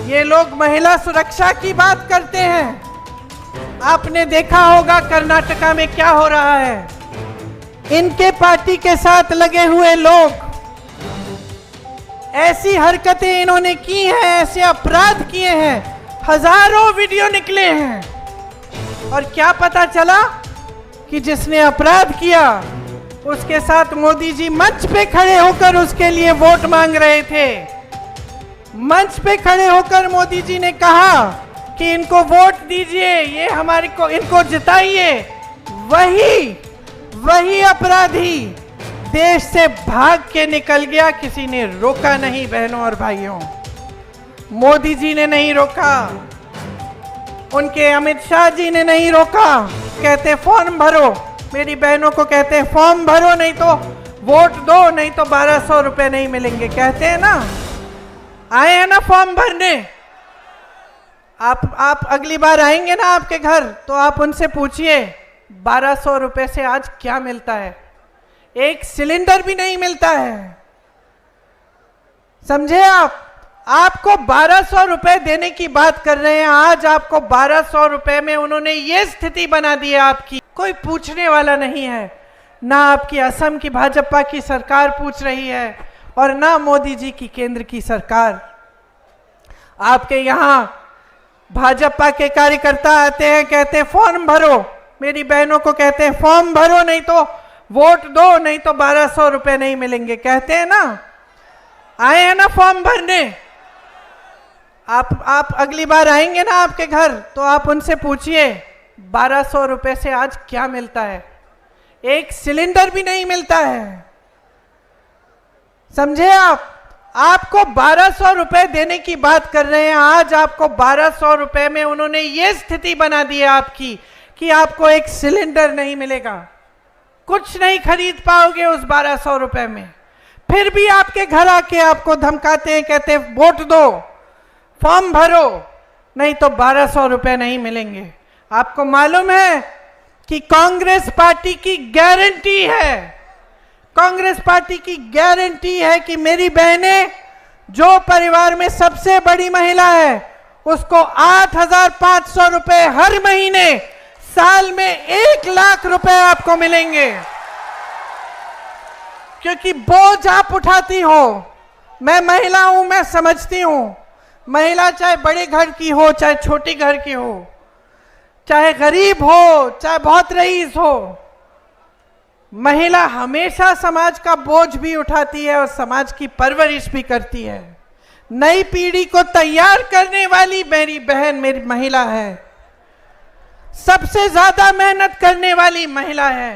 ये लोग महिला सुरक्षा की बात करते हैं। आपने देखा होगा कर्नाटका में क्या हो रहा है। इनके पार्टी के साथ लगे हुए लोग ऐसी हरकतें इन्होंने की हैं, ऐसे अपराध किए हैं, हजारों वीडियो निकले हैं। और क्या पता चला कि जिसने अपराध किया उसके साथ मोदी जी मंच पे खड़े होकर उसके लिए वोट मांग रहे थे। मंच पे खड़े होकर मोदी जी ने कहा कि इनको वोट दीजिए, ये हमारे को इनको जिताइए। वही अपराधी देश से भाग के निकल गया। किसी ने रोका नहीं बहनों और भाइयों, मोदी जी ने नहीं रोका, उनके अमित शाह जी ने नहीं रोका। कहते फॉर्म भरो, मेरी बहनों को कहते हैं फॉर्म भरो, नहीं तो वोट दो, नहीं तो 1200 रुपए नहीं मिलेंगे। कहते हैं ना, आए हैं ना फॉर्म भरने। आप अगली बार आएंगे ना आपके घर तो आप उनसे पूछिए 1200 रुपए से आज क्या मिलता है। एक सिलेंडर भी नहीं मिलता है, समझे आप। आपको 1200 रुपए देने की बात कर रहे हैं। आज आपको 1200 रुपए में उन्होंने ये स्थिति बना दी है आपकी। कोई पूछने वाला नहीं है, ना आपकी असम की भाजपा की सरकार पूछ रही है और ना मोदी जी की केंद्र की सरकार। आपके यहाँ भाजपा के कार्यकर्ता आते हैं, कहते हैं फॉर्म भरो, मेरी बहनों को कहते हैं फॉर्म भरो, नहीं तो वोट दो, नहीं तो 1200 रुपए नहीं मिलेंगे। कहते हैं ना, आए हैं ना फॉर्म भरने। आप अगली बार आएंगे ना आपके घर तो आप उनसे पूछिए 1200 रुपए से आज क्या मिलता है। एक सिलेंडर भी नहीं मिलता है, समझे आप। आपको 1200 रुपए देने की बात कर रहे हैं। आज आपको 1200 रुपए में उन्होंने ये स्थिति बना दी है आपकी कि आपको एक सिलेंडर नहीं मिलेगा, कुछ नहीं खरीद पाओगे उस 1200 रुपए में। फिर भी आपके घर आके आपको धमकाते हैं, कहते हैं वोट दो, फॉर्म भरो, नहीं तो 1200 रुपए नहीं मिलेंगे। आपको मालूम है कि कांग्रेस पार्टी की गारंटी है, कांग्रेस पार्टी की गारंटी है कि मेरी बहनें, जो परिवार में सबसे बड़ी महिला है उसको 8500 रुपए हर महीने, साल में 1 लाख रुपए आपको मिलेंगे। क्योंकि बोझ आप उठाती हो। मैं महिला हूं, मैं समझती हूं। महिला चाहे बड़े घर की हो, चाहे छोटी घर की हो, चाहे गरीब हो, चाहे बहुत रईस हो, महिला हमेशा समाज का बोझ भी उठाती है और समाज की परवरिश भी करती है। नई पीढ़ी को तैयार करने वाली मेरी बहन मेरी महिला है। सबसे ज्यादा मेहनत करने वाली महिला है।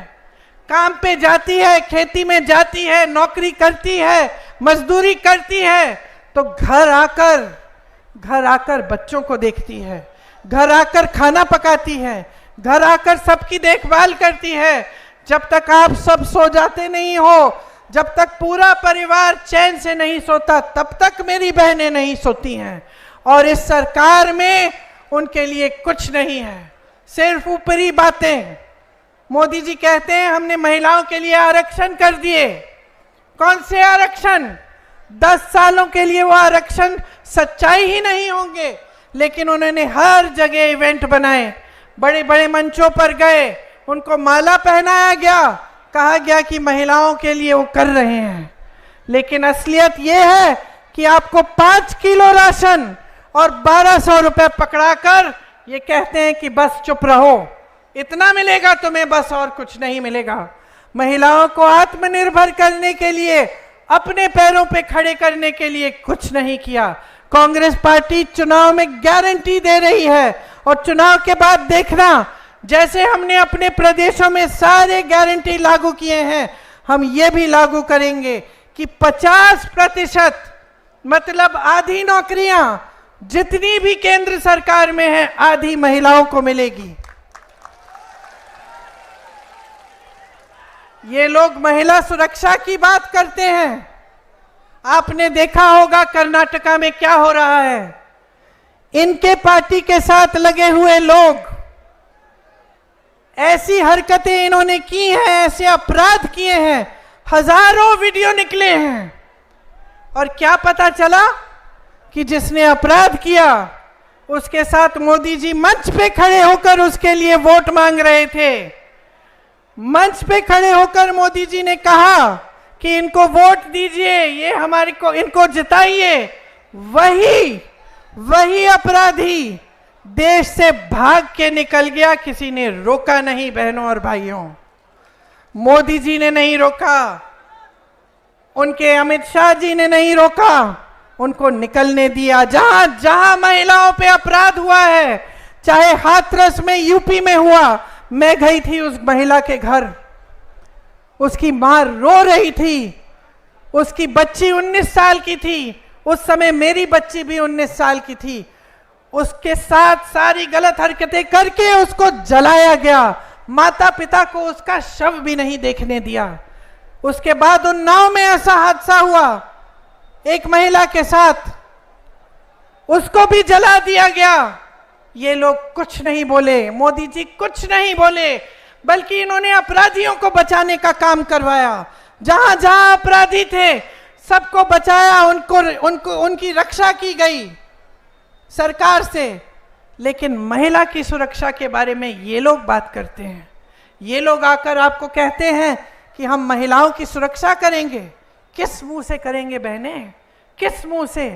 काम पे जाती है, खेती में जाती है, नौकरी करती है, मजदूरी करती है, तो घर आकर बच्चों को देखती है, घर आकर खाना पकाती है, घर आकर सबकी देखभाल करती है। जब तक आप सब सो जाते नहीं हो, जब तक पूरा परिवार चैन से नहीं सोता, तब तक मेरी बहनें नहीं सोती हैं। और इस सरकार में उनके लिए कुछ नहीं है, सिर्फ ऊपरी बातें। मोदी जी कहते हैं हमने महिलाओं के लिए आरक्षण कर दिए। कौन से आरक्षण? 10 सालों के लिए वो आरक्षण सच्चाई ही नहीं होंगे, लेकिन उन्होंने हर जगह इवेंट बनाए, बड़े बड़े मंचों पर गए, उनको माला पहनाया गया, कहा गया कि महिलाओं के लिए वो कर रहे हैं। लेकिन असलियत ये है कि आपको 5 किलो राशन और 1200 रुपए पकड़ाकर ये कहते हैं कि बस चुप रहो, इतना मिलेगा तुम्हें, बस और कुछ नहीं मिलेगा। महिलाओं को आत्मनिर्भर करने के लिए, अपने पैरों पे खड़े करने के लिए कुछ नहीं किया। कांग्रेस पार्टी चुनाव में गारंटी दे रही है और चुनाव के बाद देखना, जैसे हमने अपने प्रदेशों में सारे गारंटी लागू किए हैं, हम ये भी लागू करेंगे कि 50% मतलब आधी नौकरियां जितनी भी केंद्र सरकार में है, आधी महिलाओं को मिलेगी। ये लोग महिला सुरक्षा की बात करते हैं। आपने देखा होगा कर्नाटका में क्या हो रहा है। इनके पार्टी के साथ लगे हुए लोग ऐसी हरकतें इन्होंने की हैं, ऐसे अपराध किए हैं, हजारों वीडियो निकले हैं। और क्या पता चला कि जिसने अपराध किया उसके साथ मोदी जी मंच पे खड़े होकर उसके लिए वोट मांग रहे थे। मंच पे खड़े होकर मोदी जी ने कहा कि इनको वोट दीजिए, ये हमारे को इनको जिताइए। वही अपराधी देश से भाग के निकल गया, किसी ने रोका नहीं। बहनों और भाइयों, मोदी जी ने नहीं रोका, उनके अमित शाह जी ने नहीं रोका, उनको निकलने दिया। जहां जहां महिलाओं पे अपराध हुआ है, चाहे हाथरस में यूपी में हुआ, मैं गई थी उस महिला के घर, उसकी मां रो रही थी, उसकी बच्ची 19 साल की थी, उस समय मेरी बच्ची भी 19 साल की थी। उसके साथ सारी गलत हरकतें करके उसको जलाया गया, माता पिता को उसका शव भी नहीं देखने दिया। उसके बाद उन नाव में ऐसा हादसा हुआ एक महिला के साथ, उसको भी जला दिया गया। ये लोग कुछ नहीं बोले, मोदी जी कुछ नहीं बोले, बल्कि इन्होंने अपराधियों को बचाने का काम करवाया। जहां जहां अपराधी थे सबको बचाया, उनकी रक्षा की गई सरकार से। लेकिन महिला की सुरक्षा के बारे में ये लोग बात करते हैं। ये लोग आकर आपको कहते हैं कि हम महिलाओं की सुरक्षा करेंगे। किस मुंह से करेंगे बहनें, किस मुंह से?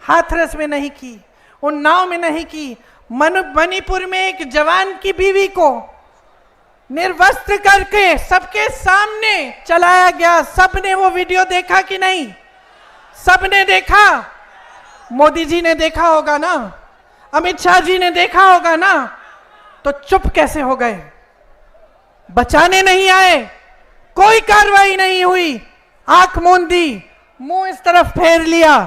हाथरस में नहीं की, उन्नाव में नहीं की, मणिपुर में एक जवान की बीवी को निर्वस्त्र करके सबके सामने चलाया गया। सबने वो वीडियो देखा कि नहीं? सबने देखा। मोदी जी ने देखा होगा ना, अमित शाह जी ने देखा होगा ना, तो चुप कैसे हो गए? बचाने नहीं आए, कोई कार्रवाई नहीं हुई, आंख मूंद दी, मुंह इस तरफ फेर लिया।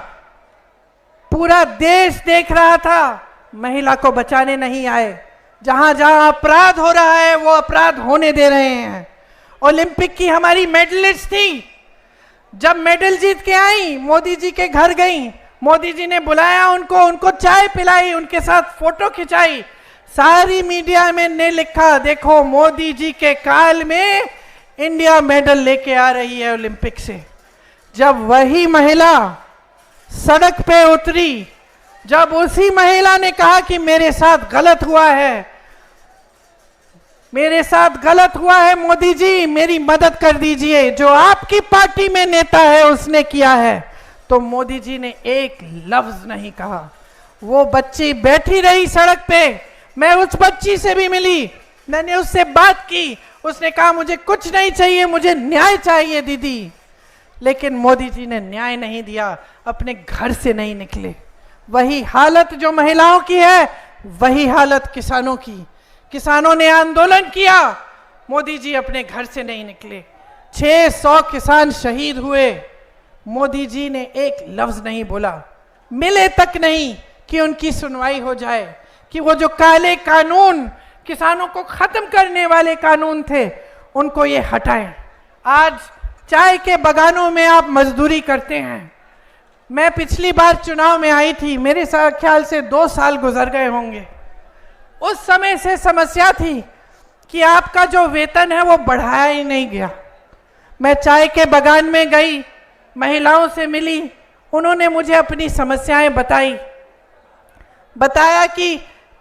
पूरा देश देख रहा था, महिला को बचाने नहीं आए। जहां जहां अपराध हो रहा है वो अपराध होने दे रहे हैं। ओलंपिक की हमारी मेडलिस्ट थी, जब मेडल जीत के आई मोदी जी के घर गई, मोदी जी ने बुलाया उनको चाय पिलाई, उनके साथ फोटो खिंचाई। सारी मीडिया में ने लिखा, देखो मोदी जी के काल में इंडिया मेडल लेके आ रही है ओलंपिक से। जब वही महिला सड़क पे उतरी, जब उसी महिला ने कहा कि मेरे साथ गलत हुआ है, मेरे साथ गलत हुआ है, मोदी जी मेरी मदद कर दीजिए, जो आपकी पार्टी में नेता है उसने किया है, तो मोदी जी ने एक लफ्ज नहीं कहा। वो बच्ची बैठी रही सड़क पे, मैं उस बच्ची से भी मिली, मैंने उससे बात की, उसने कहा मुझे कुछ नहीं चाहिए, मुझे न्याय चाहिए दीदी। लेकिन मोदी जी ने न्याय नहीं दिया, अपने घर से नहीं निकले। वही हालत जो महिलाओं की है, वही हालत किसानों की। किसानों ने आंदोलन किया, मोदी जी अपने घर से नहीं निकले। 600 किसान शहीद हुए, मोदी जी ने एक लफ्ज नहीं बोला, मिले तक नहीं कि उनकी सुनवाई हो जाए, कि वो जो काले कानून, किसानों को खत्म करने वाले कानून थे, उनको ये हटाएं। आज चाय के बागानों में आप मजदूरी करते हैं। मैं पिछली बार चुनाव में आई थी, मेरे ख्याल से 2 साल गुजर गए होंगे। उस समय से समस्या थी कि आपका जो वेतन है वो बढ़ाया ही नहीं गया। मैं चाय के बागान में गई, महिलाओं से मिली, उन्होंने मुझे अपनी समस्याएं बताया कि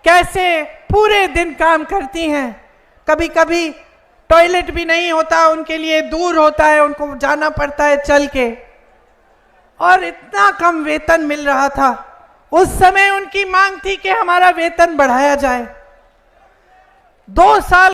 कैसे पूरे दिन काम करती हैं, कभी कभी टॉयलेट भी नहीं होता, उनके लिए दूर होता है, उनको जाना पड़ता है चल के, और इतना कम वेतन मिल रहा था। उस समय उनकी मांग थी कि हमारा वेतन बढ़ाया जाए। 2 साल